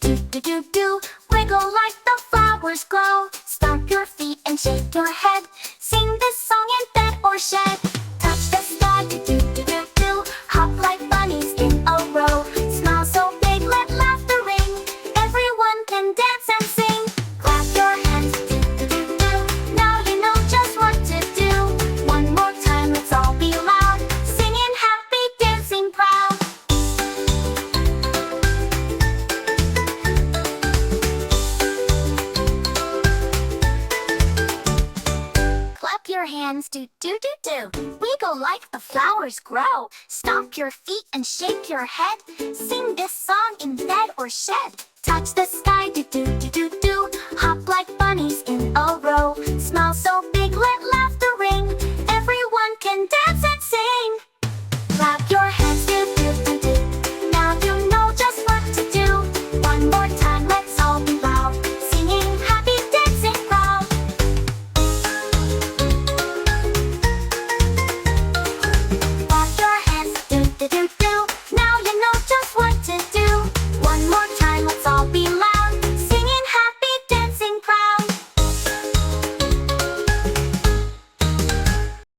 do do do do. Wiggle like the flowers grow. Stomp your feet and shake your head. Sing this song in bed or shed. Touch the sky, do do do do do. Hop like bunnies in a row. Smile so big, let laughter ring. Everyone can dance and sing. Clap your hands, do do do do. Now you know just what to do. One more time, let's all be loud. Singing happy, dancing proud. Clap your hands, do do do do. Wiggle like the flowers grow. Stomp your feet and shake your head. Sing this song in bed or shed. Touch the sky,